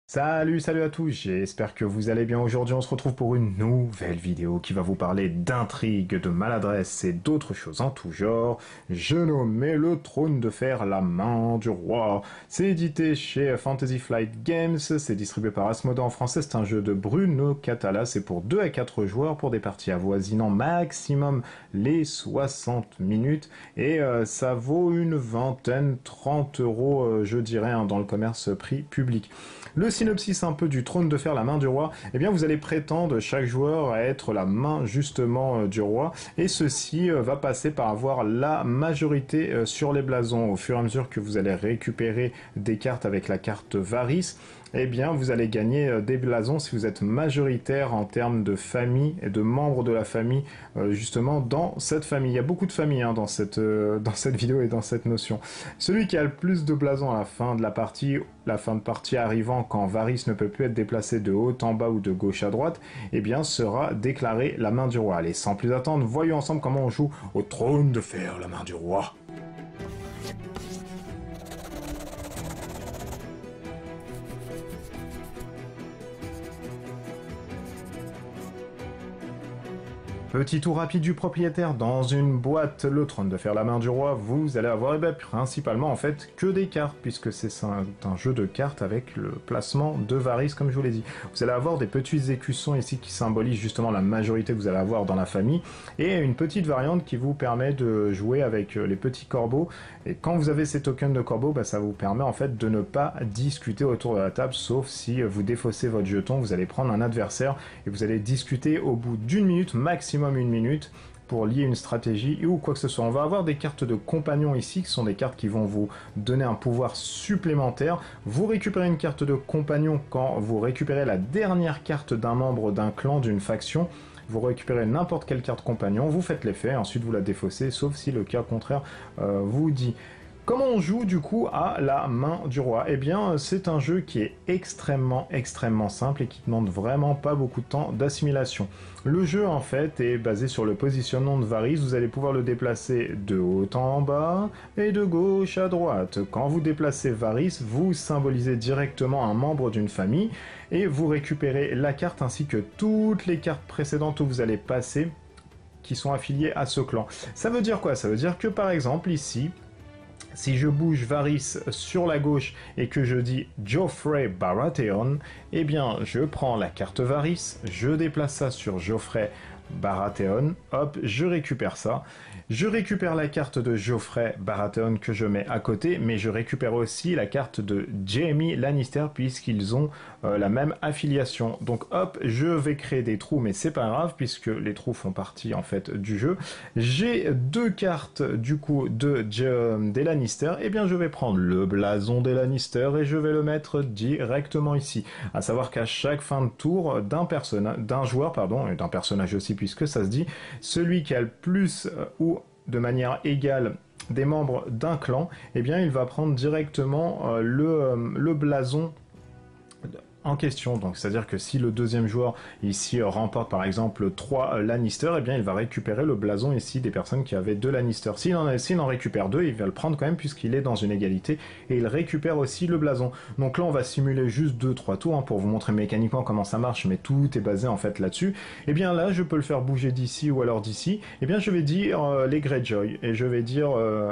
Salut à tous, j'espère que vous allez bien. Aujourd'hui on se retrouve pour une nouvelle vidéo qui va vous parler d'intrigues, de maladresse et d'autres choses en tout genre. J'ai nommé le trône de fer, la main du roi. C'est édité chez Fantasy Flight Games, c'est distribué par Asmodee en français, c'est un jeu de Bruno Catala, c'est pour 2 à 4 joueurs pour des parties avoisinant maximum les 60 minutes et ça vaut une vingtaine, 30 euros je dirais dans le commerce prix public. Le synopsis un peu du trône de fer, la main du roi, eh bien vous allez prétendre chaque joueur à être la main justement du roi et ceci va passer par avoir la majorité sur les blasons au fur et à mesure que vous allez récupérer des cartes avec la carte Varys. Eh bien, vous allez gagner des blasons si vous êtes majoritaire en termes de famille et de membres de la famille, justement, dans cette famille. Il y a beaucoup de familles dans cette vidéo et dans cette notion. Celui qui a le plus de blasons à la fin de partie arrivant quand Varys ne peut plus être déplacé de haut en bas ou de gauche à droite, eh bien, sera déclaré la main du roi. Allez, sans plus attendre, voyons ensemble comment on joue au trône de fer, la main du roi. Petit tour rapide du propriétaire dans une boîte, le trône de fer, la main du roi, vous allez avoir principalement en fait que des cartes puisque c'est un jeu de cartes avec le placement de Varys comme je vous l'ai dit. Vous allez avoir des petits écussons ici qui symbolisent justement la majorité que vous allez avoir dans la famille et une petite variante qui vous permet de jouer avec les petits corbeaux et quand vous avez ces tokens de corbeaux, ça vous permet en fait de ne pas discuter autour de la table sauf si vous défaussez votre jeton, vous allez prendre un adversaire et vous allez discuter au bout d'une minute maximum une minute pour lier une stratégie ou quoi que ce soit. On va avoir des cartes de compagnons ici, qui sont des cartes qui vont vous donner un pouvoir supplémentaire. Vous récupérez une carte de compagnon quand vous récupérez la dernière carte d'un membre d'un clan, d'une faction. Vous récupérez n'importe quelle carte compagnon, vous faites l'effet, ensuite vous la défaussez, sauf si le cas contraire vous dit. Comment on joue du coup à la main du roi? Eh bien c'est un jeu qui est extrêmement simple et qui demande vraiment pas beaucoup de temps d'assimilation. Le jeu en fait est basé sur le positionnement de Varys, vous allez pouvoir le déplacer de haut en bas et de gauche à droite. Quand vous déplacez Varys, vous symbolisez directement un membre d'une famille et vous récupérez la carte ainsi que toutes les cartes précédentes où vous allez passer qui sont affiliées à ce clan. Ça veut dire quoi? Ça veut dire que par exemple ici, si je bouge Varys sur la gauche et que je dis Joffrey Baratheon, eh bien je prends la carte Varys, je déplace ça sur Joffrey Baratheon, hop, je récupère ça. Je récupère la carte de Joffrey Baratheon que je mets à côté, mais je récupère aussi la carte de Jaime Lannister puisqu'ils ont la même affiliation. Donc hop, je vais créer des trous, mais c'est pas grave puisque les trous font partie en fait du jeu. J'ai 2 cartes du coup des Lannister, et bien je vais prendre le blason des Lannister et je vais le mettre directement ici. À savoir qu'à chaque fin de tour d'un joueur, et d'un personnage aussi puisque ça se dit, celui qui a le plus ou de manière égale des membres d'un clan, eh bien il va prendre directement le blason en question. Donc c'est-à-dire que si le deuxième joueur ici remporte par exemple 3 Lannister, eh bien il va récupérer le blason ici des personnes qui avaient 2 Lannister. S'il en récupère 2, il va le prendre quand même puisqu'il est dans une égalité et il récupère aussi le blason. Donc là on va simuler juste 2-3 tours pour vous montrer mécaniquement comment ça marche, mais tout est basé en fait là-dessus. Et bien là je peux le faire bouger d'ici ou alors d'ici. Et bien je vais dire les Greyjoy et je vais dire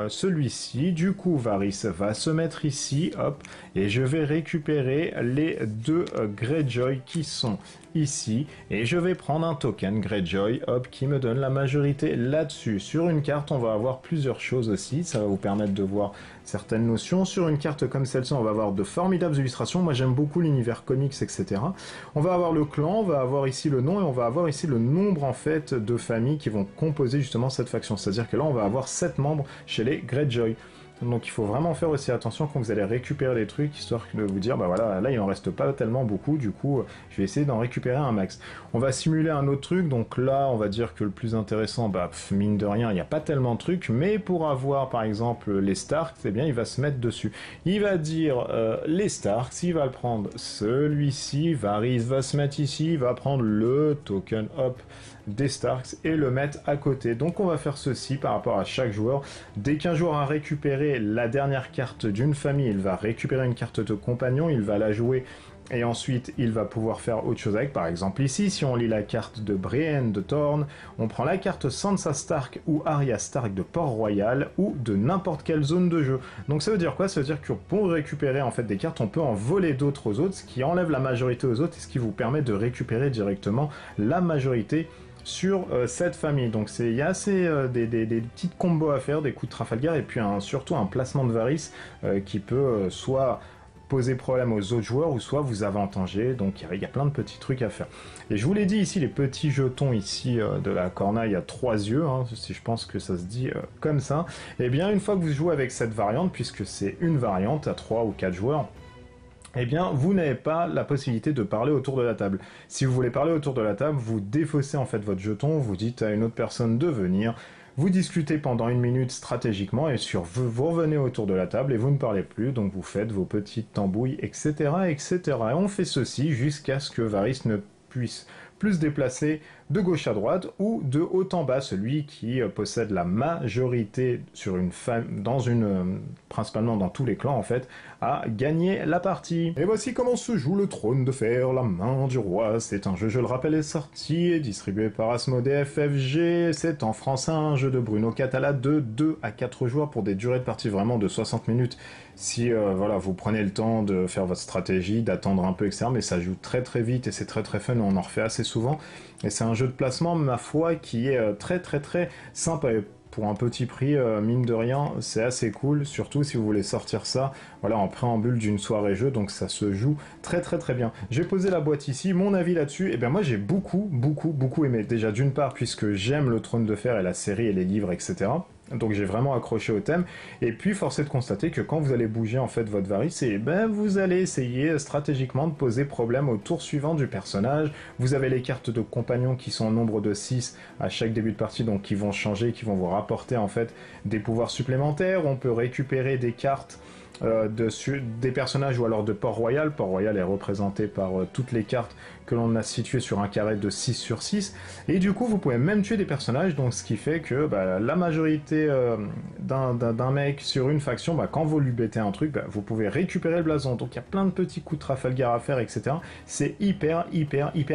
celui-ci. Du coup Varys va se mettre ici, hop, et je vais récupérer les 2 Greyjoy qui sont ici et je vais prendre un token Greyjoy, hop, qui me donne la majorité là-dessus. Sur une carte on va avoir plusieurs choses aussi, ça va vous permettre de voir certaines notions. Sur une carte comme celle-ci on va avoir de formidables illustrations, moi j'aime beaucoup l'univers comics etc. On va avoir le clan, on va avoir ici le nom et on va avoir ici le nombre en fait de familles qui vont composer justement cette faction, c'est à dire que là on va avoir 7 membres chez les Greyjoy. Donc il faut vraiment faire aussi attention quand vous allez récupérer les trucs, histoire de vous dire, bah voilà, là il en reste pas tellement beaucoup, du coup je vais essayer d'en récupérer un max. On va simuler un autre truc, donc là on va dire que le plus intéressant, mine de rien, il n'y a pas tellement de trucs, mais pour avoir par exemple les Starks, eh bien il va se mettre dessus. Il va dire les Starks, il va le prendre celui-ci, Varys va se mettre ici, il va prendre le token, hop, des Starks et le mettre à côté. Donc on va faire ceci par rapport à chaque joueur. Dès qu'un joueur a récupéré la dernière carte d'une famille, il va récupérer une carte de compagnon, il va la jouer et ensuite il va pouvoir faire autre chose avec. Par exemple ici, si on lit la carte de Brienne de Thorne, on prend la carte Sansa Stark ou Arya Stark de Port-Royal ou de n'importe quelle zone de jeu. Donc ça veut dire quoi? Ça veut dire que pour récupérer en fait des cartes, on peut en voler d'autres aux autres, ce qui enlève la majorité aux autres et ce qui vous permet de récupérer directement la majorité sur cette famille. Donc il y a assez des petites combos à faire, des coups de Trafalgar et puis surtout un placement de Varys qui peut soit poser problème aux autres joueurs ou soit vous avantager. Donc il y a plein de petits trucs à faire. Et je vous l'ai dit ici, les petits jetons ici de la cornaille à 3 yeux, hein, si je pense que ça se dit comme ça, et bien une fois que vous jouez avec cette variante, puisque c'est une variante à 3 ou 4 joueurs, eh bien, vous n'avez pas la possibilité de parler autour de la table. Si vous voulez parler autour de la table, vous défaussez en fait votre jeton, vous dites à une autre personne de venir, vous discutez pendant 1 minute stratégiquement et vous revenez autour de la table et vous ne parlez plus, donc vous faites vos petites tambouilles, etc., etc. Et on fait ceci jusqu'à ce que Varys ne puisse plus se déplacer de gauche à droite ou de haut en bas, celui qui possède la majorité sur principalement dans tous les clans en fait, a gagné la partie. Et voici comment se joue le Trône de Fer, la main du roi. C'est un jeu, je le rappelle, est sorti et distribué par Asmodee FFG. C'est en français un jeu de Bruno Catala de 2 à 4 joueurs pour des durées de partie vraiment de 60 minutes. Si voilà, vous prenez le temps de faire votre stratégie, d'attendre un peu, etc. Mais ça joue très très vite et c'est très très fun, on en refait assez souvent. Et c'est un jeu de placement, ma foi, qui est très très très sympa. Et pour un petit prix, mine de rien, c'est assez cool, surtout si vous voulez sortir ça, voilà, en préambule d'une soirée jeu, donc ça se joue très très très bien. J'ai posé la boîte ici, mon avis là-dessus, et bien moi j'ai beaucoup aimé. Déjà d'une part, puisque j'aime le Trône de Fer et la série et les livres, etc. Donc j'ai vraiment accroché au thème, et puis force est de constater que quand vous allez bouger en fait votre Varys, vous allez essayer stratégiquement de poser problème au tour suivant du personnage. Vous avez les cartes de compagnons qui sont au nombre de 6 à chaque début de partie, donc qui vont changer, qui vont vous rapporter en fait des pouvoirs supplémentaires. On peut récupérer des cartes des personnages ou alors de Port-Royal. Port-Royal est représenté par toutes les cartes que l'on a situées sur un carré de 6 sur 6, et du coup vous pouvez même tuer des personnages, donc ce qui fait que la majorité d'un mec sur une faction, quand vous lui bêtez un truc, vous pouvez récupérer le blason, donc il y a plein de petits coups de Trafalgar à faire, etc. C'est hyper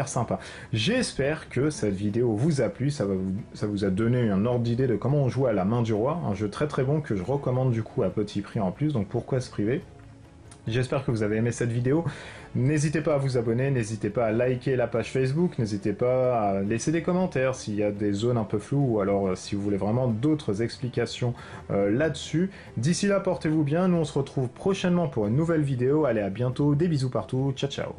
sympa. J'espère que cette vidéo vous a plu, ça vous a donné un ordre d'idée de comment on joue à la main du roi, un jeu très très bon que je recommande du coup à petit prix en plus, donc pourquoi se priver? J'espère que vous avez aimé cette vidéo. N'hésitez pas à vous abonner, n'hésitez pas à liker la page Facebook, n'hésitez pas à laisser des commentaires s'il y a des zones un peu floues ou alors si vous voulez vraiment d'autres explications là-dessus. D'ici là, portez-vous bien, nous on se retrouve prochainement pour une nouvelle vidéo. Allez, à bientôt, des bisous partout, ciao ciao.